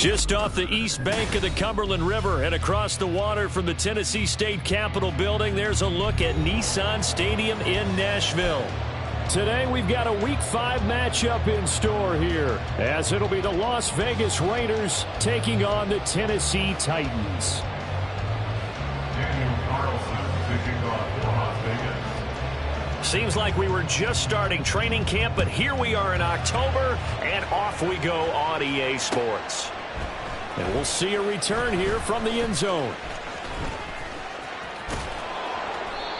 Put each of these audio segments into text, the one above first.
Just off the east bank of the Cumberland River and across the water from the Tennessee State Capitol building, there's a look at Nissan Stadium in Nashville. Today we've got a Week 5 matchup in store here, as it'll be the Las Vegas Raiders taking on the Tennessee Titans. Seems like we were just starting training camp, but here we are in October, and off we go on EA Sports. And we'll see a return here from the end zone.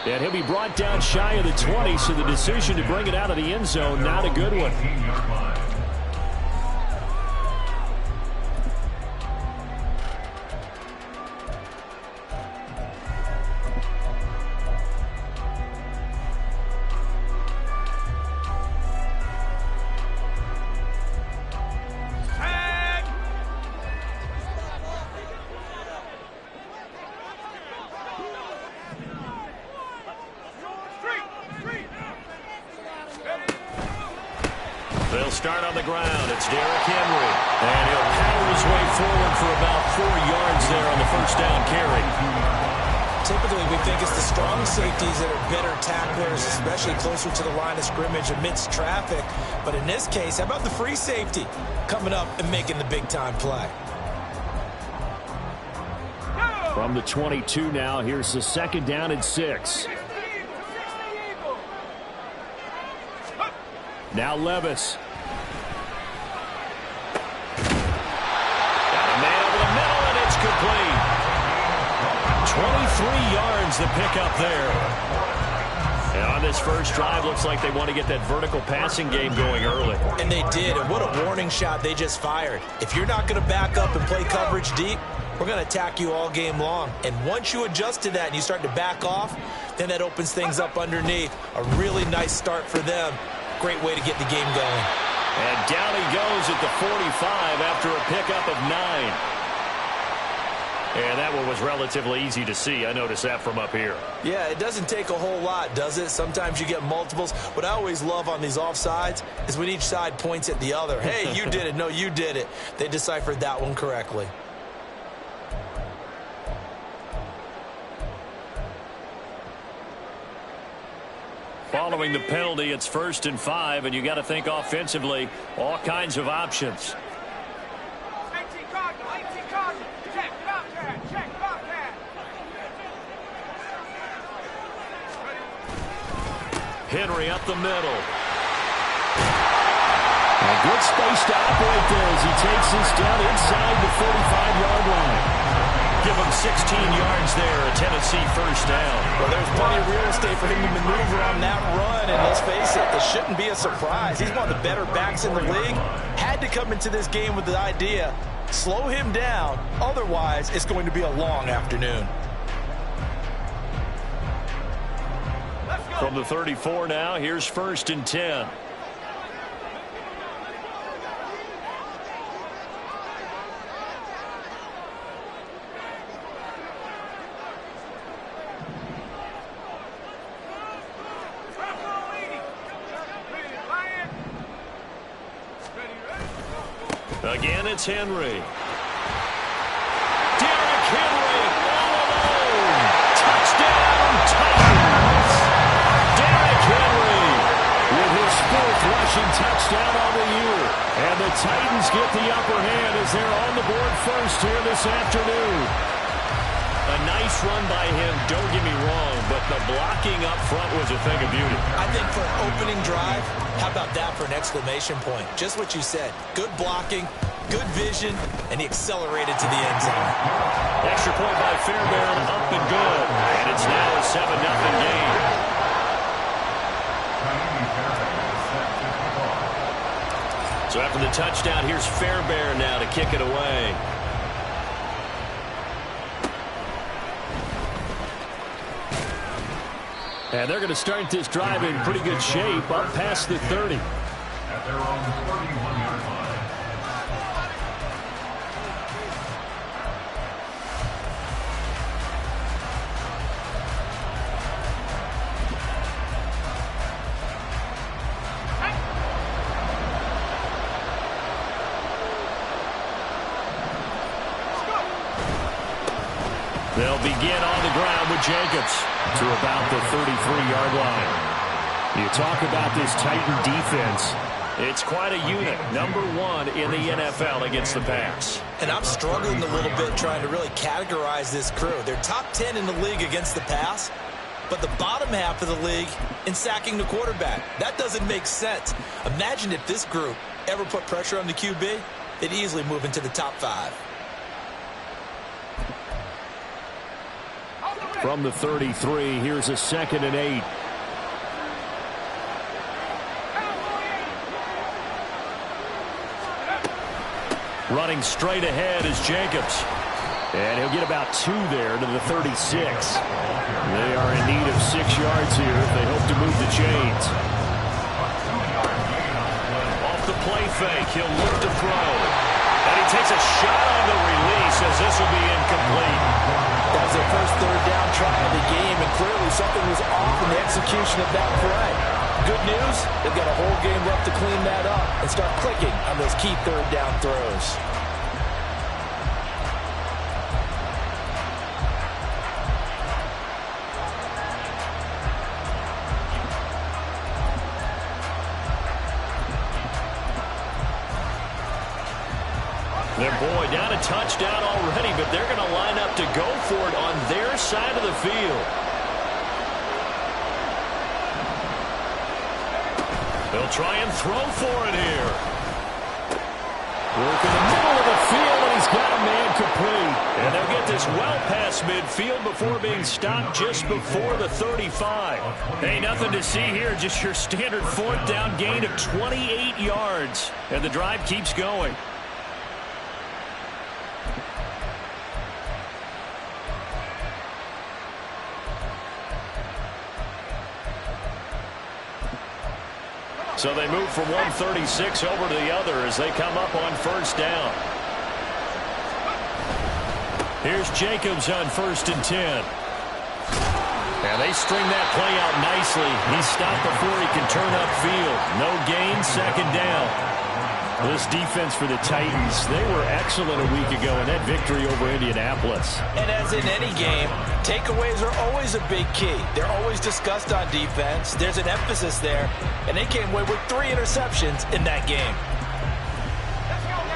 And he'll be brought down shy of the 20, so the decision to bring it out of the end zone, not a good one. They'll start on the ground. It's Derrick Henry. And he'll power his way forward for about 4 yards there on the first down carry. Typically, we think it's the strong safeties that are better tacklers, especially closer to the line of scrimmage amidst traffic. But in this case, how about the free safety coming up and making the big-time play? From the 22 now, here's the second down and 6. Now Levis. Got a man over the middle, and it's complete. 23 yards the pickup there. And on this first drive, looks like they want to get that vertical passing game going early. And they did, and what a warning shot they just fired. If you're not going to back up and play coverage deep, we're going to attack you all game long. And once you adjust to that and you start to back off, then that opens things up underneath. A really nice start for them. Great way to get the game going. And down he goes at the 45 after a pickup of 9. And that one was relatively easy to see. I noticed that from up here. Yeah, it doesn't take a whole lot, does it? Sometimes you get multiples. What I always love on these offsides is when each side points at the other. Hey, you did it. No, you did it. They deciphered that one correctly. Following the penalty, it's 1st and 5, and you got to think offensively, all kinds of options. Henry up the middle. A good space to operate there as he takes this down inside the 45-yard line. Give him 16 yards there, a Tennessee first down. Well, there's plenty of real estate for him to maneuver on that run, and let's face it, it shouldn't be a surprise. He's one of the better backs in the league. Had to come into this game with the idea, slow him down, otherwise it's going to be a long afternoon. From the 34 now, here's 1st and 10. Again, it's Henry. Derrick Henry all alone. Touchdown, Titans. Derrick Henry with his 4th rushing touchdown on the year. And the Titans get the upper hand as they're on the board first here this afternoon. A nice run by him, don't get me wrong, but the blocking up front was a thing of beauty. I think for an opening drive, how about that for an exclamation point? Just what you said. Good blocking, good vision, and he accelerated to the end zone. Extra point by Fairbairn, up and good. And it's now a 7-0 game. So after the touchdown, here's Fairbairn now to kick it away. And they're going to start this drive in pretty good shape, up past the 30. At their own 31-yard line. They'll begin on the ground with Jacobs to about the 33-yard line. You talk about this Titan defense. It's quite a unit. Number one in the NFL against the pass. And I'm struggling a little bit trying to really categorize this crew. They're top 10 in the league against the pass, but the bottom half of the league in sacking the quarterback. That doesn't make sense. Imagine if this group ever put pressure on the QB, they'd easily move into the top 5. From the 33, here's a 2nd and 8. Running straight ahead is Jacobs. And he'll get about 2 there to the 36. They are in need of 6 yards here if they hope to move the chains. Off the play fake, he'll look to throw. And he takes a shot on the release as this will be incomplete. That was their first third down try of the game, and clearly something was off in the execution of that play. Good news, they've got a whole game left to clean that up and start clicking on those key third down throws. Their boy down a touchdown already, but they're going to line up to go for it on their side of the field. They'll try and throw for it here. Work in the middle of the field, and he's got a man complete. And they'll get this well past midfield before being stopped just before the 35. Hey, nothing to see here, just your standard 4th down gain of 28 yards. And the drive keeps going. So they move from 136 over to the other as they come up on 1st down. Here's Jacobs on 1st and 10. And they string that play out nicely. He's stopped before he can turn upfield. No gain, 2nd down. This defense for the Titans, they were excellent a week ago in that victory over Indianapolis. And as in any game, takeaways are always a big key. They're always discussed on defense. There's an emphasis there, and they came away with 3 interceptions in that game.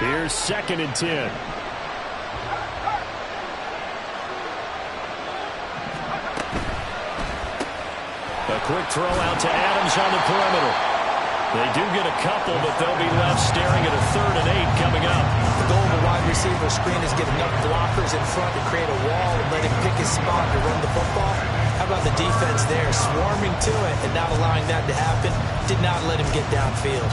Here's 2nd and 10. A quick throw out to Adams on the perimeter. They do get a couple, but they'll be left staring at a 3rd and 8 coming up. The goal of a wide receiver screen is get enough blockers in front to create a wall and let him pick his spot to run the football. How about the defense there, swarming to it and not allowing that to happen? Did not let him get downfield.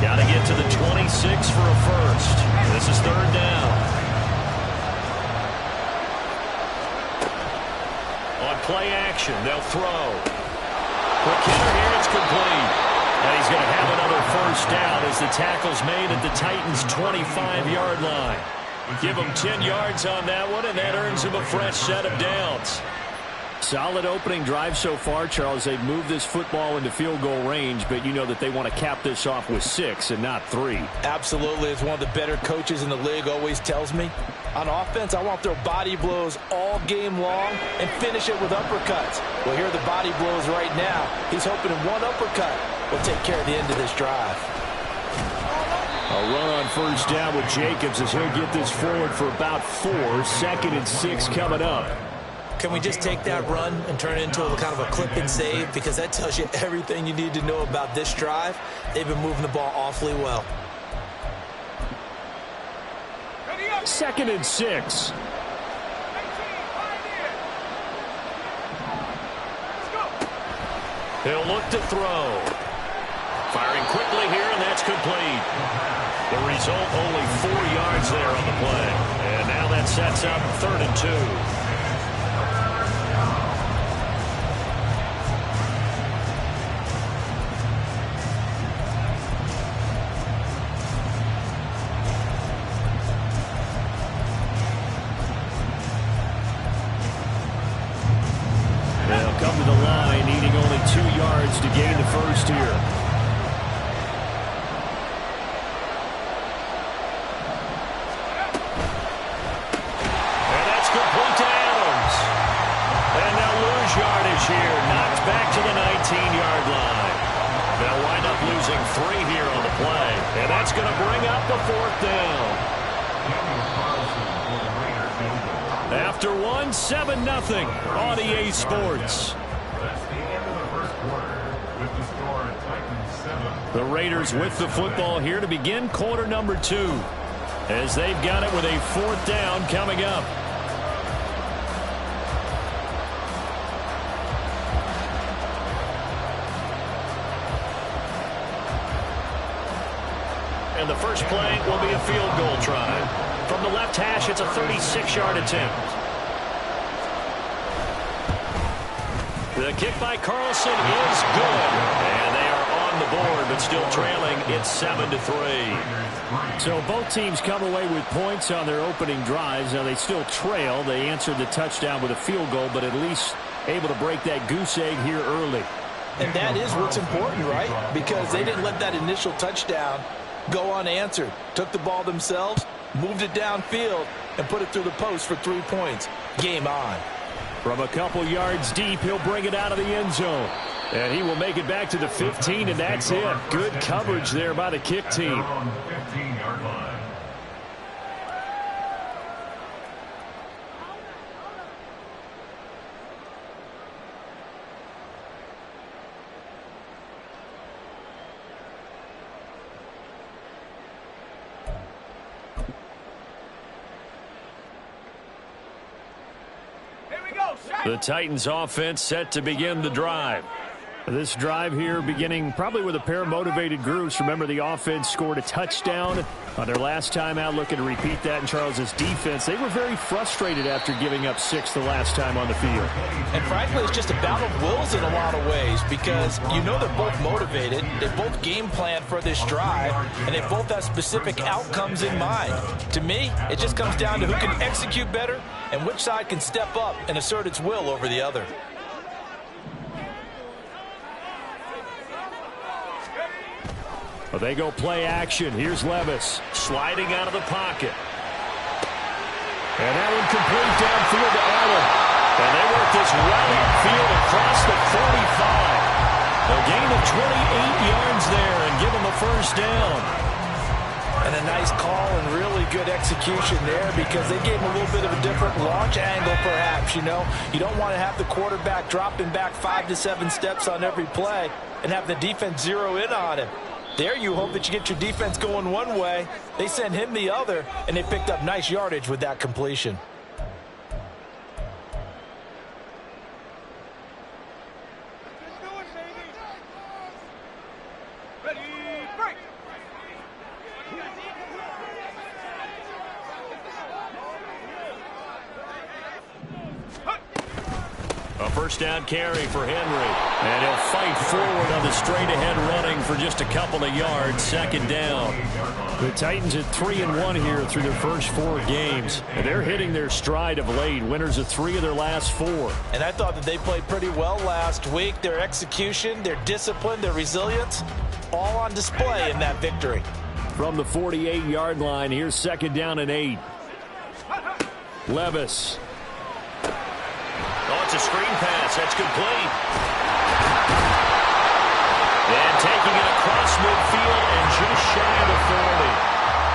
Got to get to the 26 for a first. This is 3rd down. On play action, they'll throw. Quick hitter here, it's complete. And he's going to have another 1st down as the tackle's made at the Titans' 25-yard line. Give him 10 yards on that one, and that earns him a fresh set of downs. Solid opening drive so far, Charles. They've moved this football into field goal range, but you know that they want to cap this off with 6 and not 3. Absolutely. As one of the better coaches in the league always tells me, on offense, I want their body blows all game long and finish it with uppercuts. Well, here are the body blows right now. He's hoping in one uppercut will take care of the end of this drive. A run on 1st down with Jacobs as he'll get this forward for about 4. 2nd and 6 coming up. Can we just take that run and turn it into a kind of a clip and save? Because that tells you everything you need to know about this drive. They've been moving the ball awfully well. 2nd and 6. He'll look to throw. Firing quickly here, and that's complete. The result, only 4 yards there on the play. And now that sets up 3rd and 2. They'll come to the line, needing only 2 yards to gain the first here. They'll wind up losing 3 here on the play. And that's going to bring up the 4th down. After 1, 7-0 on EA Sports. The Raiders with the football here to begin quarter number 2. As they've got it with a 4th down coming up. And the first play will be a field goal try. From the left hash, it's a 36-yard attempt. The kick by Carlson is good. And they are on the board, but still trailing. It's 7-3. So both teams come away with points on their opening drives. Now they still trail. They answered the touchdown with a field goal, but at least able to break that goose egg here early. And that is what's important, right? Because they didn't let that initial touchdown go unanswered. Took the ball themselves, moved it downfield, and put it through the post for 3 points. Game on. From a couple yards deep, he'll bring it out of the end zone. And he will make it back to the 15, and that's it. Good coverage there by the kick team. The Titans offense set to begin the drive. This drive here beginning probably with a pair of motivated groups. Remember, the offense scored a touchdown on their last time out, looking to repeat that in Charles's defense. They were very frustrated after giving up 6 the last time on the field. And frankly, it's just a battle of wills in a lot of ways because you know they're both motivated. They both game plan for this drive, and they both have specific outcomes in mind. To me, it just comes down to who can execute better and which side can step up and assert its will over the other. Well, they go play action. Here's Levis sliding out of the pocket. And that one complete downfield to Allen. And they work this right upfield across the 45. A gain of 28 yards there and give them a first down. And a nice call and really good execution there because they gave him a little bit of a different launch angle perhaps, you know. You don't want to have the quarterback dropping back 5 to 7 steps on every play and have the defense zero in on him. There you hope that you get your defense going one way. They sent him the other, and they picked up nice yardage with that completion. A first down carry for Henry. And he'll fight forward on the straight-ahead running for just a couple of yards. Second down. The Titans at 3-1 here through their first 4 games. And they're hitting their stride of late. Winners of 3 of their last 4. And I thought that they played pretty well last week. Their execution, their discipline, their resilience, all on display in that victory. From the 48-yard line, here's second down and 8. Levis. Oh, it's a screen pass. That's complete. And taking it across midfield and just shy of the 40.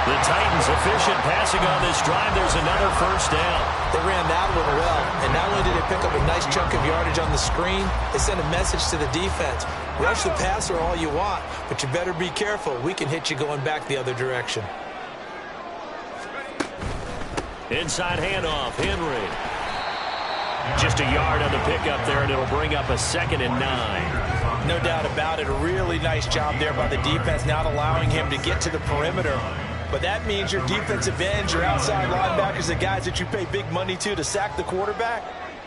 The Titans efficient passing on this drive. There's another first down. They ran that one well. And not only did they pick up a nice chunk of yardage on the screen, they sent a message to the defense. Rush the passer all you want, but you better be careful. We can hit you going back the other direction. Inside handoff, Henry. Just a yard on the pickup there, and it'll bring up a 2nd and 9. No doubt about it. A really nice job there by the defense, not allowing him to get to the perimeter. But that means your defensive ends, your outside linebackers, the guys that you pay big money to sack the quarterback,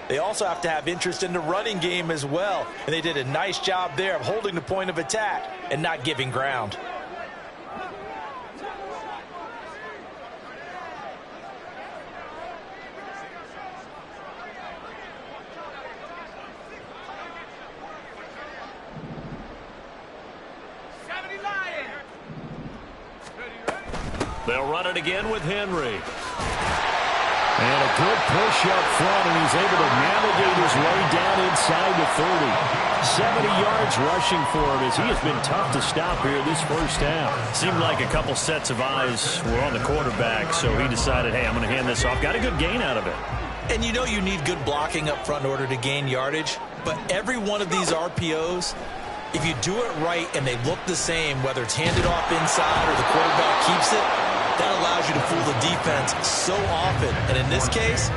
they also have to have interest in the running game as well. And they did a nice job there of holding the point of attack and not giving ground. They'll run it again with Henry. And a good push up front, and he's able to navigate his way down inside the 30. 70 yards rushing for him as he has been tough to stop here this first half. Seemed like a couple sets of eyes were on the quarterback, so he decided, hey, I'm going to hand this off. Got a good gain out of it. And you know you need good blocking up front in order to gain yardage, but every one of these RPOs, if you do it right and they look the same, whether it's handed off inside or the quarterback keeps it, that allows you to fool the defense so often. And in this case,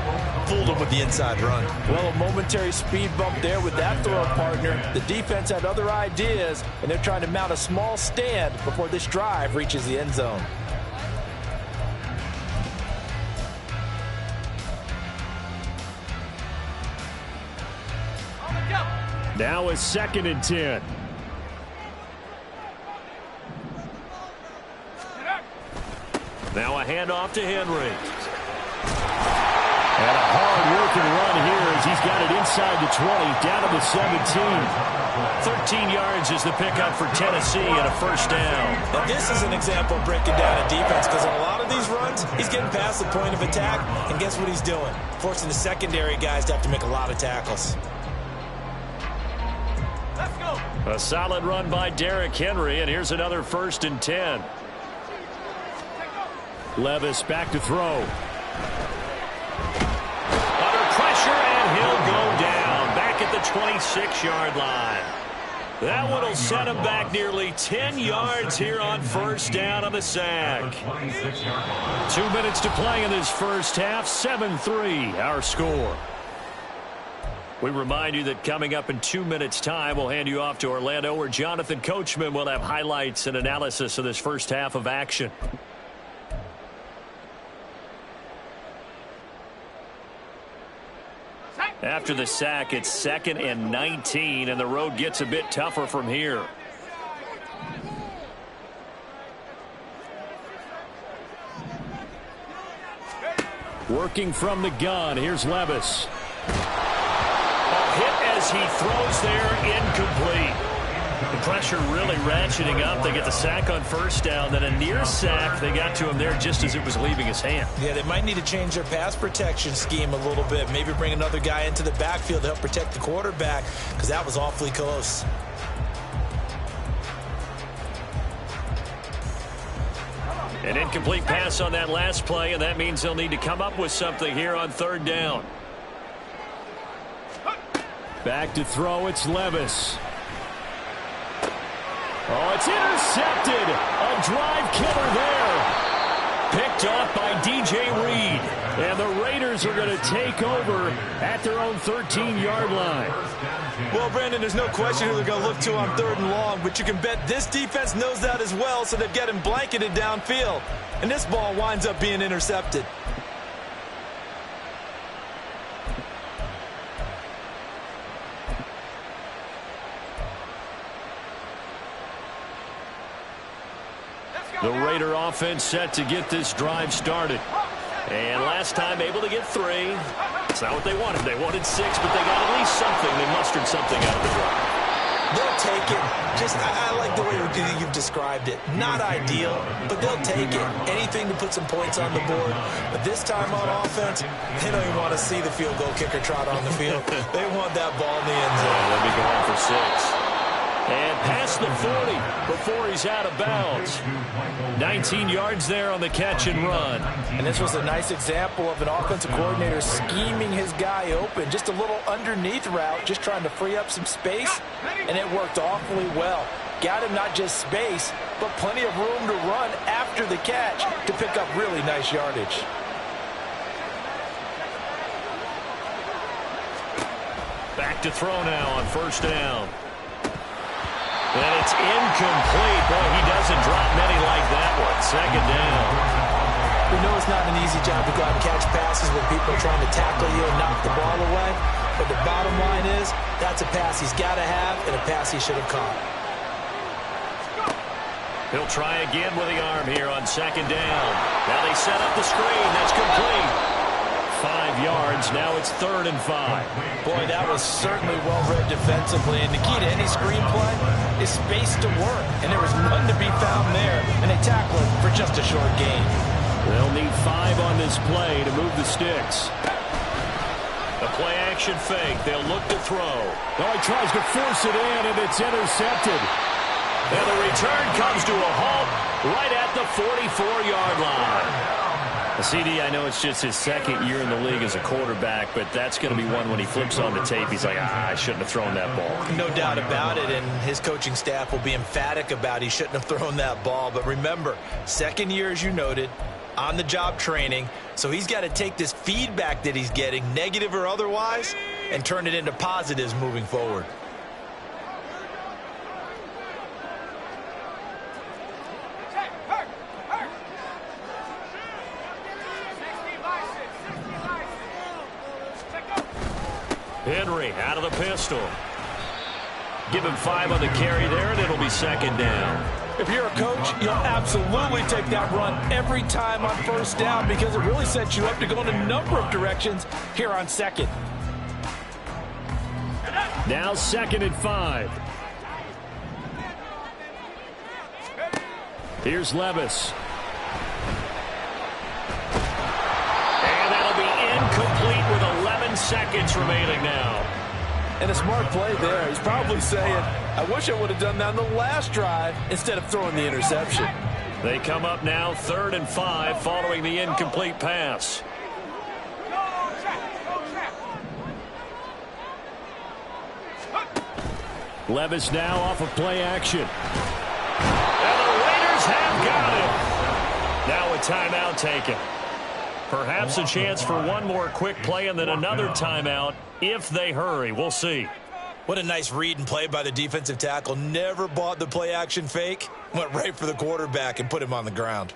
fooled them with the inside run. Well, a momentary speed bump there with that throw partner. The defense had other ideas, and they're trying to mount a small stand before this drive reaches the end zone. Now a 2nd and 10. Now a handoff to Henry. And a hard-working run here as he's got it inside the 20, down to the 17. 13 yards is the pickup for Tennessee and a first down. Now this is an example of breaking down a defense, because in a lot of these runs, he's getting past the point of attack, and guess what he's doing? Forcing the secondary guys to have to make a lot of tackles. A solid run by Derrick Henry, and here's another 1st and 10. Levis back to throw. Under pressure, and he'll go down. Back at the 26-yard line. That one will set him back nearly 10 yards here on first down on the sack. 2 minutes to play in this first half. 7-3, our score. We remind you that coming up in 2 minutes' time, we'll hand you off to Orlando, where Jonathan Coachman will have highlights and analysis of this first half of action. After the sack, it's 2nd and 19, and the road gets a bit tougher from here. Working from the gun, here's Levis. Hit as he throws there, incomplete. The pressure really ratcheting up. They get the sack on first down, then a near sack. They got to him there just as it was leaving his hand. Yeah, they might need to change their pass protection scheme a little bit. Maybe bring another guy into the backfield to help protect the quarterback, because that was awfully close. An incomplete pass on that last play, and that means they'll need to come up with something here on 3rd down. Back to throw, it's Levis. Oh, it's intercepted. A drive killer there. Picked off by DJ Reed. And the Raiders are going to take over at their own 13-yard line. Well, Brandon, there's no question who they're going to look to on 3rd and long, but you can bet this defense knows that as well, so they've got him blanketed downfield. And this ball winds up being intercepted. The Raider offense set to get this drive started. And last time able to get 3. It's not what they wanted. They wanted 6, but they got at least something. They mustered something out of the drive. They'll take it. I like the way you've described it. Not ideal, but they'll take it. Anything to put some points on the board. But this time on offense, they don't even want to see the field goal kicker trot on the field. They want that ball in the end zone. They'll be going for 6. And past the 40 before he's out of bounds. 19 yards there on the catch and run. And this was a nice example of an offensive coordinator scheming his guy open. Just a little underneath route, just trying to free up some space, and it worked awfully well. Got him not just space, but plenty of room to run after the catch to pick up really nice yardage. Back to throw now on first down. And it's incomplete. Boy, he doesn't drop many like that one. 2nd down. We know it's not an easy job to go out and catch passes when people are trying to tackle you and knock the ball away. But the bottom line is, that's a pass he's got to have and a pass he should have caught. He'll try again with the arm here on 2nd down. Now they set up the screen. That's complete. 5 yards. Now it's 3rd and 5. Boy, that was certainly well-read defensively. And the key to any screenplay is space to work. And there was none to be found there. And they tackle it for just a short gain. They'll need 5 on this this play to move the sticks. A play-action fake. They'll look to throw. Oh, he tries to force it in, and it's intercepted. And the return comes to a halt right at the 44-yard line. CD, I know it's just his second year in the league as a quarterback, but that's going to be one when he flips on the tape. He's like, I shouldn't have thrown that ball. No doubt about it, and his coaching staff will be emphatic about he shouldn't have thrown that ball. But remember, second year, as you noted, on-the-job training, so he's got to take this feedback that he's getting, negative or otherwise, and turn it into positives moving forward. Henry out of the pistol. Give him 5 on the carry there, and it'll be second down. If you're a coach, you'll absolutely take that run every time on first down because it really sets you up to go in a number of directions here on second. Now 2nd and 5. Here's Levis. And that'll be incomplete with 11 seconds remaining now. And a smart play there. He's probably saying, I wish I would have done that on the last drive instead of throwing the interception. They come up now 3rd and 5 following the incomplete pass. Levis now off of play action. And the Raiders have got it. Now a timeout taken. Perhaps a chance for one more quick play and then another timeout if they hurry. We'll see. What a nice read and play by the defensive tackle. Never bought the play-action fake. Went right for the quarterback and put him on the ground.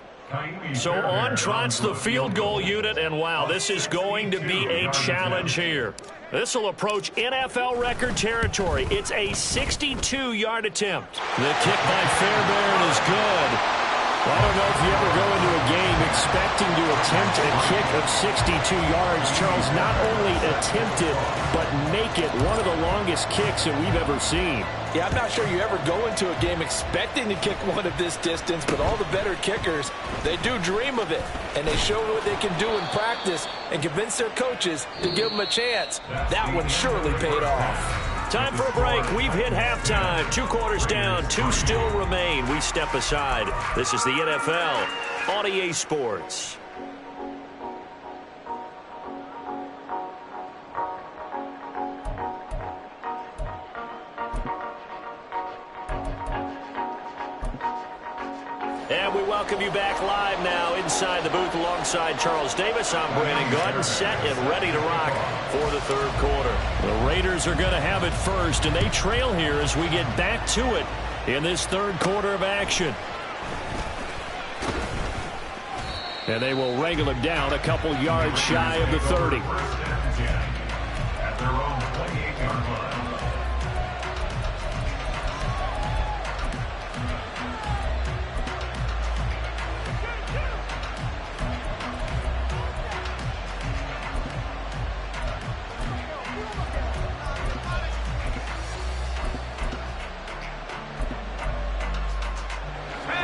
So on trots the field goal unit, and wow, this is going to be a challenge here. This will approach NFL record territory. It's a 62-yard attempt. The kick by Fairbairn is good. Well, I don't know if you ever go into a game expecting to attempt a kick of 62 yards. Charles, not only attempt it, but make it one of the longest kicks that we've ever seen. Yeah, I'm not sure you ever go into a game expecting to kick one of this distance, but all the better kickers, they do dream of it. And they show what they can do in practice and convince their coaches to give them a chance. That one surely paid off. Time for a break. We've hit halftime. 2 quarters down, 2 still remain. We step aside. This is the NFL on EA Sports. And we welcome you back live now inside the booth alongside Charles Davis. I'm Brandon Gaudin, set and ready to rock for the 3rd quarter. The Raiders are going to have it first, and they trail here as we get back to it in this 3rd quarter of action. And they will wrangle him down a couple yards shy of the 30.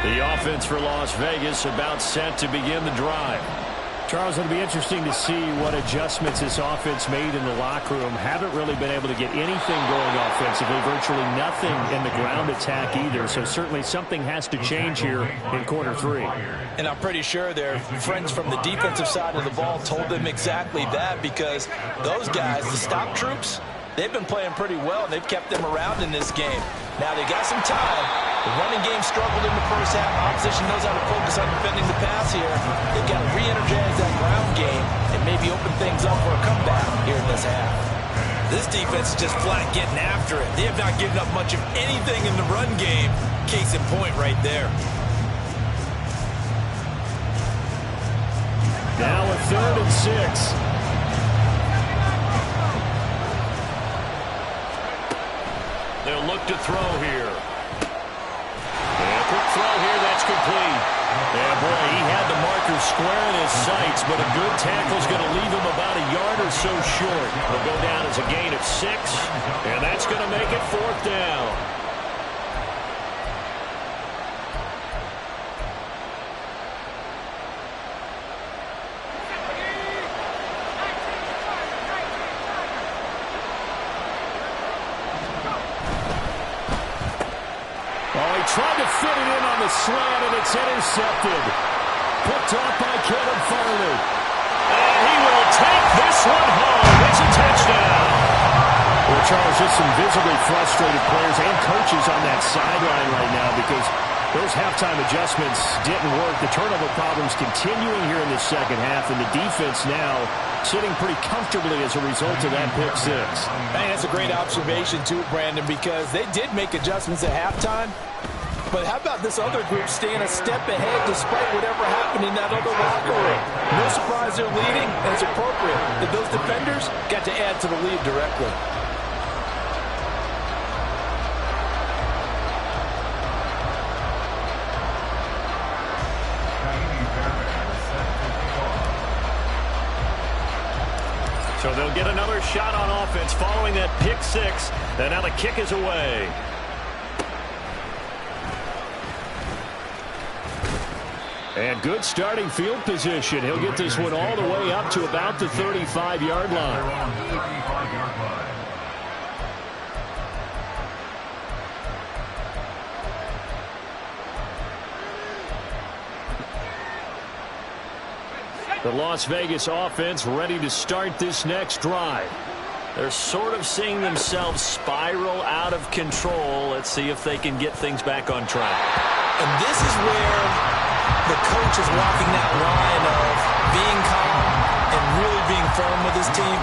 The offense for Las Vegas about set to begin the drive. Charles, it'll be interesting to see what adjustments this offense made in the locker room. Haven't really been able to get anything going offensively, virtually nothing in the ground attack either. So certainly something has to change here in quarter 3. And I'm pretty sure their friends from the defensive side of the ball told them exactly that, because those guys, the stop troops, they've been playing pretty well, and they've kept them around in this game. Now they got some time. The running game struggled in the first half. Opposition knows how to focus on defending the pass here. They've got to re-energize that ground game and maybe open things up for a comeback here in this half. This defense is just flat getting after it. They have not given up much of anything in the run game. Case in point right there. Now a 3rd and 6. They'll look to throw here. And quick throw here, that's complete. And boy, he had the marker square in his sights, but a good tackle's going to leave him about a yard or so short. He'll go down as a gain of 6, and that's going to make it 4th down. tried to fit it in on the slant, and it's intercepted. Picked off by Kevin Farley. And he will take this one home. It's a touchdown. Well, Charles, just some visibly frustrated players and coaches on that sideline right now because those halftime adjustments didn't work. The turnover problems continuing here in the second half, and the defense now sitting pretty comfortably as a result of that pick six. Hey, that's a great observation, too, Brandon, because they did make adjustments at halftime. But how about this other group staying a step ahead despite whatever happened in that other locker room? No surprise they're leading, and it's appropriate that those defenders got to add to the lead directly. So they'll get another shot on offense following that pick six. And now the kick is away. And good starting field position. He'll get this one all the way up to about the 35-yard line. The Las Vegas offense ready to start this next drive. They're sort of seeing themselves spiral out of control. Let's see if they can get things back on track. And this is where the coach is walking that line of being calm and really being firm with his team.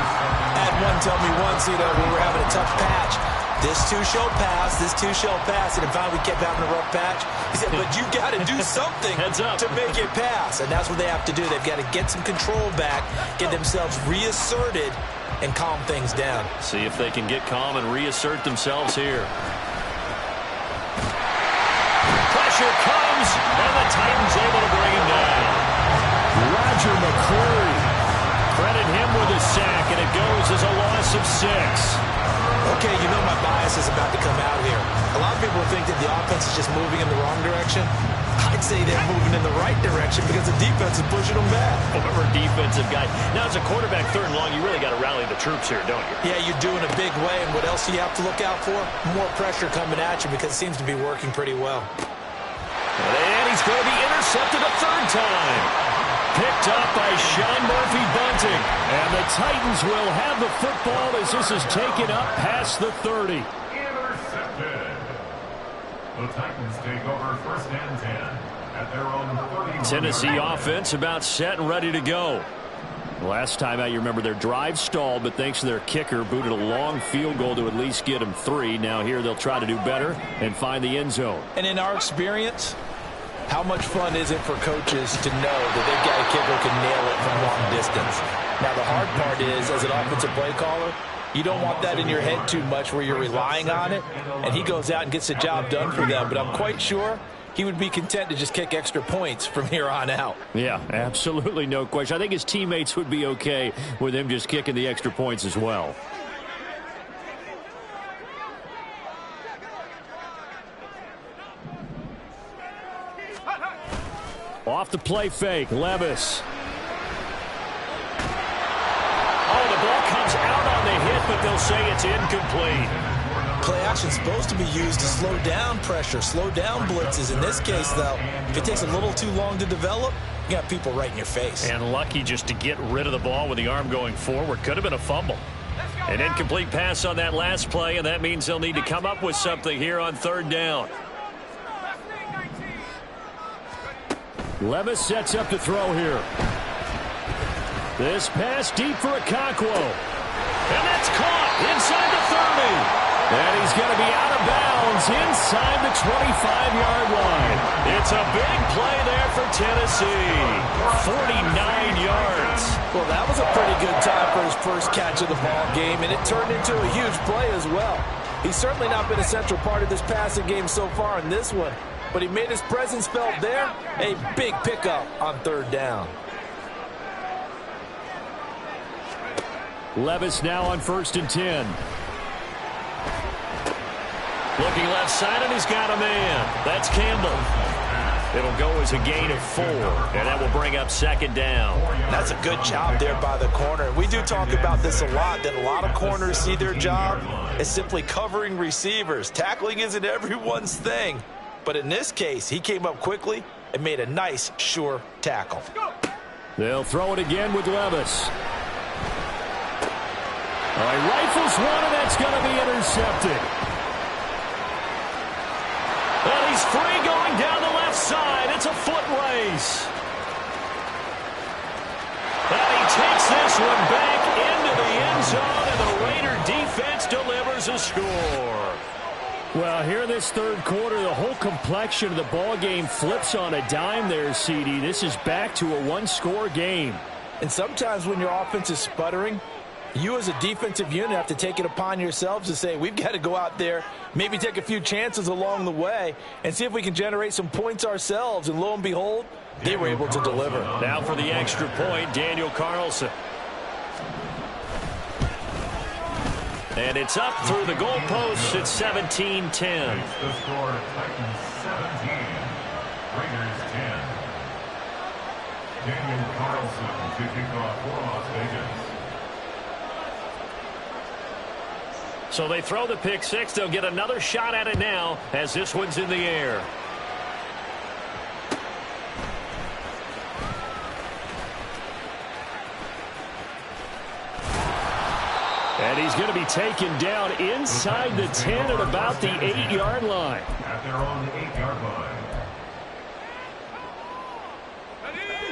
I had one tell me once, we were having a tough patch. This too shall pass, this too shall pass. And finally we kept having a rough patch. He said, but you got to do something to make it pass. And that's what they have to do. They've got to get some control back, get themselves reasserted, and calm things down. See if they can get calm and reassert themselves here. Pressure comes, and the Titans able to bring him down. Roger McCreary. Credit him with a sack, and it goes as a loss of 6. Okay, my bias is about to come out here. A lot of people think that the offense is just moving in the wrong direction. I'd say they're moving in the right direction because the defense is pushing them back. Former defensive guy. Now, as a quarterback, third and long, you really got to rally the troops here, don't you? Yeah, you're doing a big way, and what else do you have to look out for? More pressure coming at you because it seems to be working pretty well. And he's going to be intercepted a third time. Picked up by Sean Murphy-Bunting. And the Titans will have the football as this is taken up past the 30. Intercepted. The Titans take over first and 10 at their own 30. Tennessee offense about set and ready to go. Last time out, you remember their drive stalled, but thanks to their kicker, booted a long field goal to at least get them 3. Now here they'll try to do better and find the end zone. And in our experience, how much fun is it for coaches to know that they've got a kicker who can nail it from long distance? Now, the hard part is, as an offensive play caller, you don't want that in your head too much where you're relying on it, and he goes out and gets the job done for them. But I'm quite sure he would be content to just kick extra points from here on out. Yeah, absolutely no question. I think his teammates would be okay with him just kicking the extra points as well. Off the play fake, Levis. Oh, the ball comes out on the hit, but they'll say it's incomplete. Play action is supposed to be used to slow down pressure, slow down blitzes. In this case, though, if it takes a little too long to develop, you got people right in your face. And lucky just to get rid of the ball with the arm going forward. Could have been a fumble. An incomplete pass on that last play, and that means they'll need to come up with something here on third down. Levis sets up to throw here. This pass deep for Okonkwo. And that's caught inside the 30. And he's going to be out of bounds inside the 25-yard line. It's a big play there for Tennessee. 49 yards. Well, that was a pretty good time for his first catch of the ball game, and it turned into a huge play as well. He's certainly not been a central part of this passing game so far in this one, but he made his presence felt there. A big pickup on third down. Levis now on 1st and 10. Looking left side, and he's got a man. That's Campbell. It'll go as a gain of 4, and that will bring up second down. That's a good job there by the corner. We do talk about this a lot, that a lot of corners see their job as simply covering receivers. Tackling isn't everyone's thing. But in this case, he came up quickly and made a nice, sure tackle. They'll throw it again with Levis. All right, rifles one, and that's going to be intercepted. And he's free going down the left side. It's a foot race. And he takes this one back into the end zone, and the Raider defense delivers a score. Well, here in this third quarter, the whole complexion of the ball game flips on a dime there, CD. This is back to a one-score game. And sometimes when your offense is sputtering, you as a defensive unit have to take it upon yourselves to say, we've got to go out there, maybe take a few chances along the way, and see if we can generate some points ourselves. And lo and behold, they were able to deliver. Now for the extra point, Daniel Carlson. And it's up through the goalposts at 17-10. The score, Titans 17, Raiders 10. Daniel Carlson to kick off for Las Vegas. So they throw the pick six. They'll get another shot at it now as this one's in the air. And he's going to be taken down inside the 10 at about the 8-yard line. At their own 8-yard line.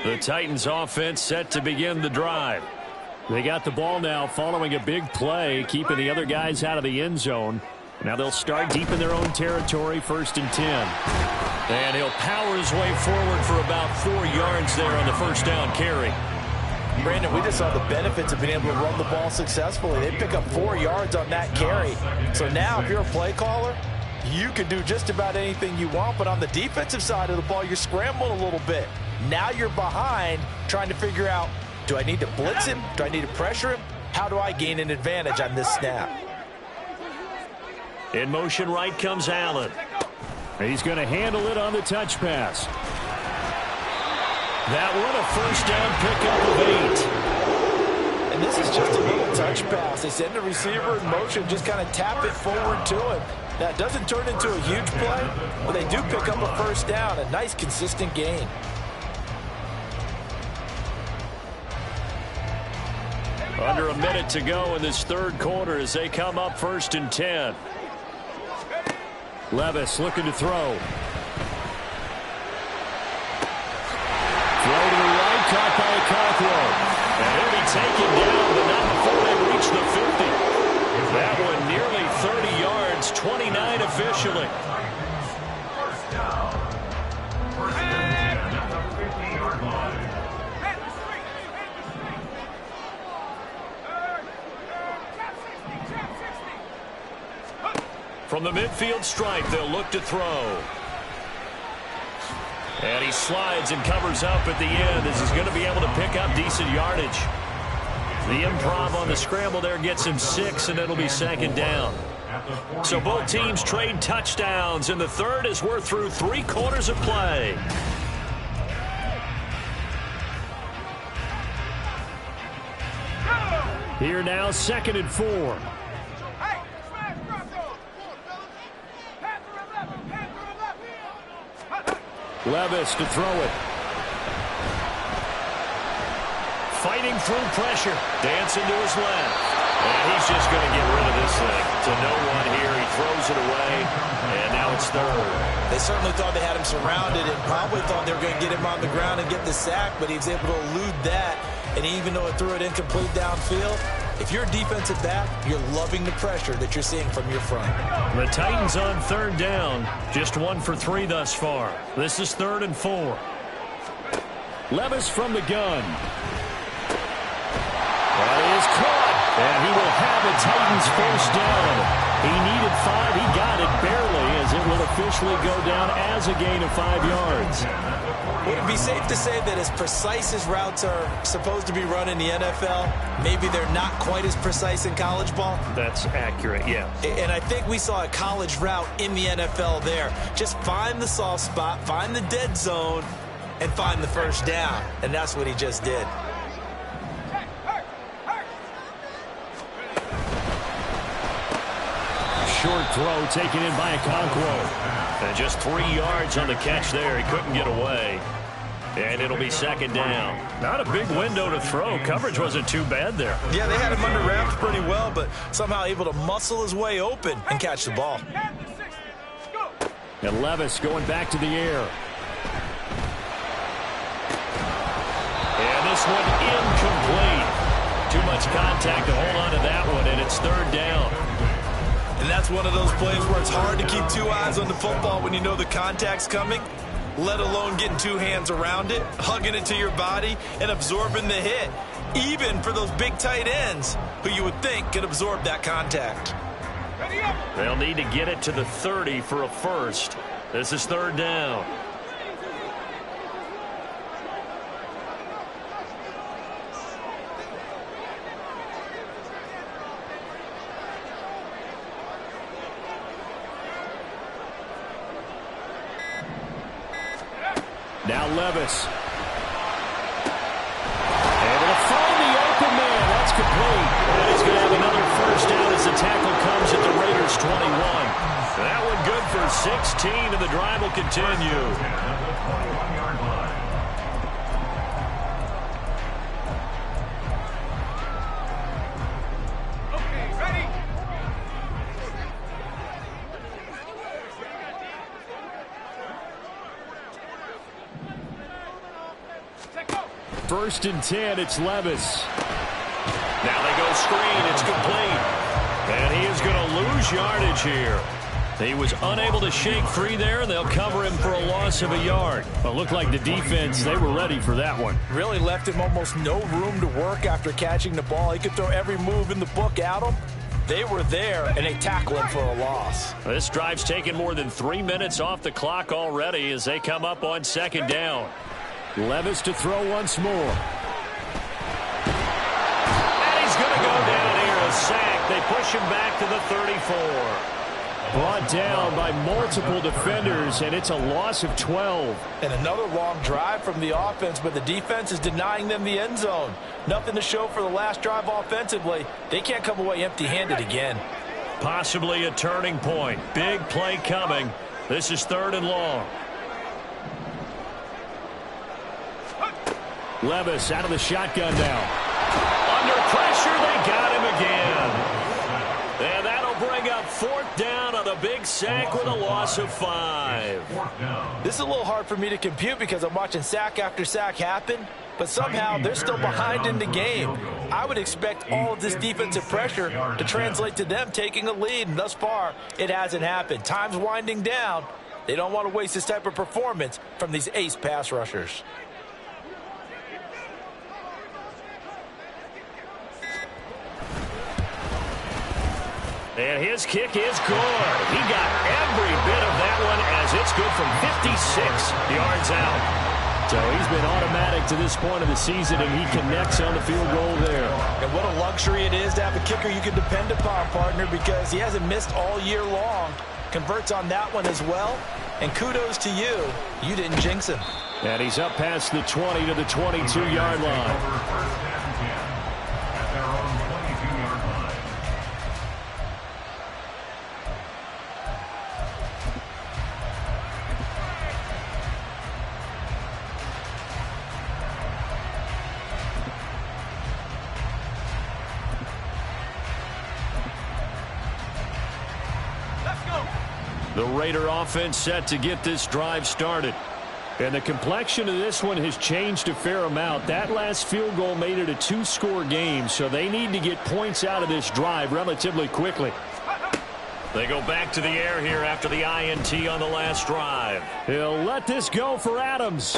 The Titans offense set to begin the drive. They got the ball now following a big play, keeping the other guys out of the end zone. Now they'll start deep in their own territory, 1st and 10. And he'll power his way forward for about 4 yards there on the first down carry. Brandon, we just saw the benefits of being able to run the ball successfully. They pick up 4 yards on that carry. So now if you're a play caller, you can do just about anything you want. But on the defensive side of the ball, you're scrambling a little bit. Now you're behind trying to figure out, do I need to blitz him? Do I need to pressure him? How do I gain an advantage on this snap? In motion right comes Allen. He's going to handle it on the touch pass. That one a first down pickup of 8. And this is just a little touch pass. They send the receiver in motion, just kind of tap it forward to him. Now, it doesn't turn into a huge play, but they do pick up a first down, a nice, consistent gain. Under a minute to go in this third quarter as they come up 1st and 10. Levis looking to throw. Throw to the right, caught by Cockrell. And he'll be taken down, but not before they reach the 50. That one nearly 30 yards, 29 officially. First down. First and 10 at the 50-yard line. From the midfield stripe, they'll look to throw. And he slides and covers up at the end as he's going to be able to pick up decent yardage. The improv on the scramble there gets him 6, and it'll be 2nd down. So both teams trade touchdowns, and the third as we're through 3 quarters of play. Here now, 2nd and 4. Levis to throw it. Fighting through pressure. Dancing to his left. And he's just going to get rid of this thing. To no one here. He throws it away. And now it's 3rd. They certainly thought they had him surrounded and probably thought they were going to get him on the ground and get the sack, but he was able to elude that. And even though it threw it incomplete downfield, if you're a defensive back, you're loving the pressure that you're seeing from your front. The Titans on 3rd down. Just 1 for 3 thus far. This is 3rd and 4. Levis from the gun. That is caught. And he will have a Titans first down. He needed 5. He got it barely as it will officially go down as a gain of 5 yards. Would it be safe to say that as precise as routes are supposed to be run in the NFL, maybe they're not quite as precise in college ball? That's accurate, yeah. And I think we saw a college route in the NFL there. Just find the soft spot, find the dead zone, and find the first down. And that's what he just did. short throw taken in by Okonkwo. And just 3 yards on the catch there. He couldn't get away. And it'll be second down. Not a big window to throw. Coverage wasn't too bad there. Yeah, they had him under wraps pretty well, but somehow able to muscle his way open and catch the ball. And Levis going back to the air. And this one incomplete. Too much contact to hold on to that one, and it's third down. And that's one of those plays where it's hard to keep 2 eyes on the football when you know the contact's coming, let alone getting 2 hands around it, hugging it to your body, and absorbing the hit, even for those big tight ends who you would think could absorb that contact. They'll need to get it to the 30 for a first. This is third down. Now Levis. Able to find the open man. That's complete. And he's going to have another first down as the tackle comes at the Raiders' 21. That one good for 16, and the drive will continue. First and 10, it's Levis. Now they go screen. It's complete. And he is going to lose yardage here. He was unable to shake free there. They'll cover him for a loss of a yard. Well, it looked like the defense, they were ready for that one. Really left him almost no room to work after catching the ball. He could throw every move in the book at him. They were there, and they tackle him for a loss. This drive's taken more than 3 minutes off the clock already as they come up on second down. Levis to throw once more. And he's going to go down here, a sack. They push him back to the 34. Brought down by multiple defenders, and it's a loss of 12. And another long drive from the offense, but the defense is denying them the end zone. Nothing to show for the last drive offensively. They can't come away empty-handed again. Possibly a turning point. Big play coming. This is third and long. Levis out of the shotgun now. Under pressure, they got him again. And that'll bring up fourth down on a big sack with a loss of 5. This is a little hard for me to compute because I'm watching sack after sack happen, but somehow they're still behind in the game. I would expect all of this defensive pressure to translate to them taking a lead, and thus far, it hasn't happened. Time's winding down. They don't want to waste this type of performance from these ace pass rushers. And his kick is good. He got every bit of that one as it's good from 56 yards out. So he's been automatic to this point of the season, and he connects on the field goal there. And what a luxury it is to have a kicker you can depend upon, partner, because he hasn't missed all year long. Converts on that one as well. And kudos to you. You didn't jinx him. And he's up past the 20 to the 22-yard line. The Raider offense set to get this drive started. And the complexion of this one has changed a fair amount. That last field goal made it a 2-score game, so they need to get points out of this drive relatively quickly. They go back to the air here after the INT on the last drive. He'll let this go for Adams.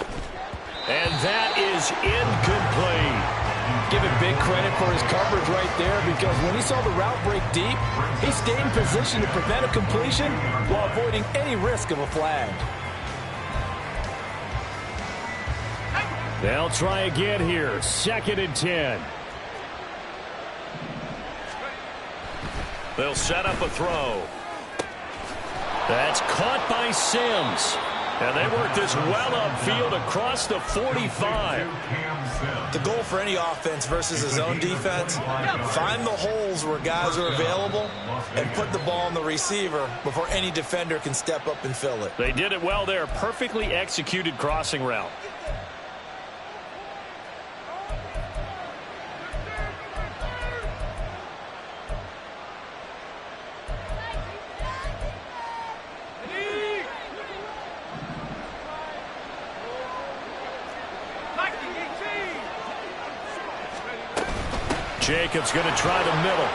And that is incomplete. Give him big credit for his coverage right there, because when he saw the route break deep, he stayed in position to prevent a completion while avoiding any risk of a flag. They'll try again here. Second and 10. They'll set up a throw. That's caught by Sims. And they work this well upfield across the 45. The goal for any offense versus a zone defense, find the holes where guys are available and put the ball on the receiver before any defender can step up and fill it. They did it well there. Perfectly executed crossing route. Jacobs going to try the middle.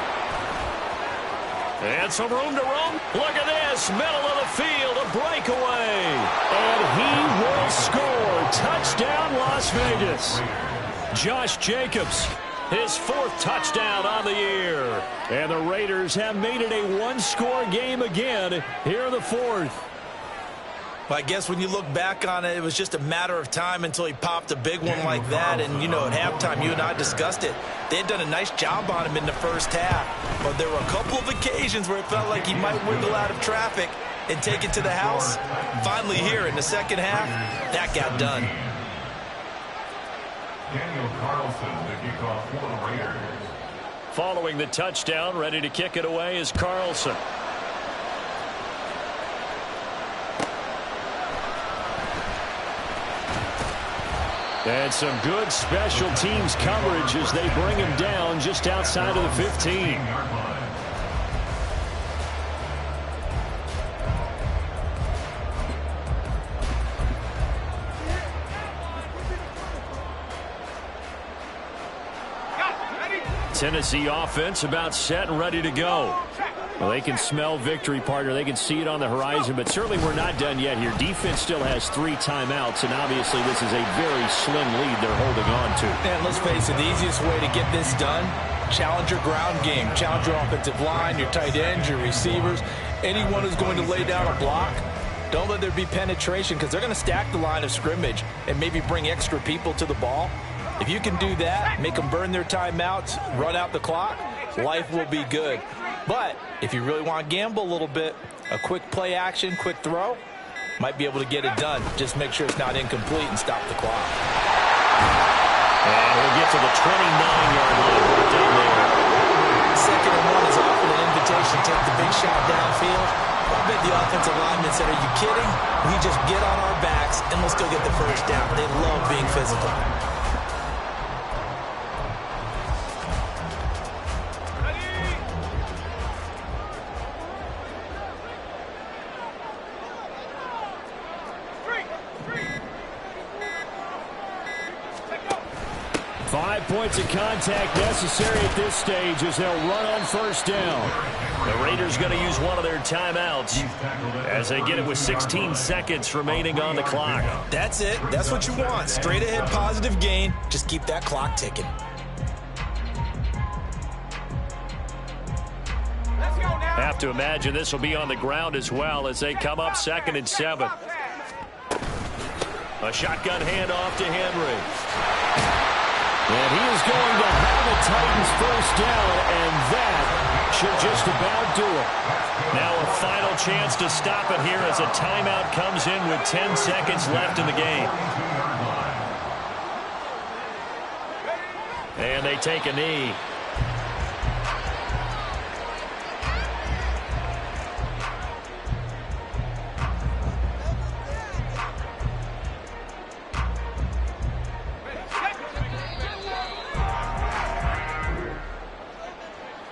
And some room to roam. Look at this. Middle of the field. A breakaway. And he will score. Touchdown, Las Vegas. Josh Jacobs, his 4th touchdown on the year. And the Raiders have made it a one-score game again here in the 4th. Well, I guess when you look back on it, it was just a matter of time until he popped a big one like that. And, you know, at halftime, you and I discussed it. They had done a nice job on him in the first half. But there were a couple of occasions where it felt like he might wiggle out of traffic and take it to the house. Finally here in the second half, that got done. Daniel Carlson, the kickoff for the Raiders. Following the touchdown, ready to kick it away is Carlson. And some good special teams coverage as they bring him down just outside of the 15. Tennessee offense about set and ready to go. Well, they can smell victory, partner. They can see it on the horizon, but certainly we're not done yet here. Defense still has 3 timeouts, and obviously this is a very slim lead they're holding on to. And let's face it, the easiest way to get this done, challenge your ground game. Challenge your offensive line, your tight ends, your receivers. Anyone who's going to lay down a block, don't let there be penetration because they're going to stack the line of scrimmage and maybe bring extra people to the ball. If you can do that, make them burn their timeouts, run out the clock, life will be good. But if you really want to gamble a little bit, a quick play action, quick throw, might be able to get it done. Just make sure it's not incomplete and stop the clock. And we'll get to the 29-yard line right down there. 2nd and 1 is often an invitation. Take the big shot downfield. I bet the offensive lineman said, are you kidding? We just get on our backs and let's go get the first down. They love being physical. Points of contact necessary at this stage as they'll run on first down. The Raiders going to use one of their timeouts as they get it with 16 seconds remaining on the clock. That's it. That's what you want. Straight ahead positive gain. Just keep that clock ticking. Have to imagine this will be on the ground as well as they come up 2nd and 7. A shotgun handoff to Henry. And he is going to have a Titans first down, and that should just about do it. Now a final chance to stop it here as a timeout comes in with 10 seconds left in the game. And they take a knee.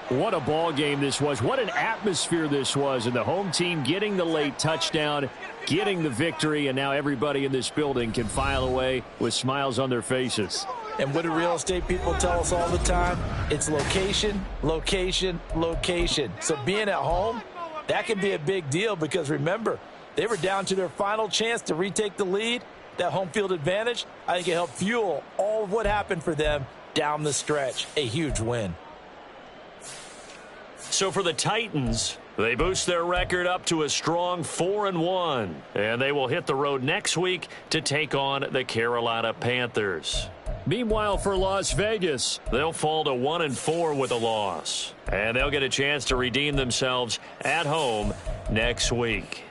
What a ball game this was. What an atmosphere this was. And the home team getting the late touchdown, getting the victory, and now everybody in this building can file away with smiles on their faces. And what do real estate people tell us all the time? It's location, location, location. So being at home, that can be a big deal because remember, they were down to their final chance to retake the lead. That home field advantage, I think it helped fuel all of what happened for them down the stretch. A huge win. So for the Titans, they boost their record up to a strong 4-1. And they will hit the road next week to take on the Carolina Panthers. Meanwhile, for Las Vegas, they'll fall to 1-4 with a loss. And they'll get a chance to redeem themselves at home next week.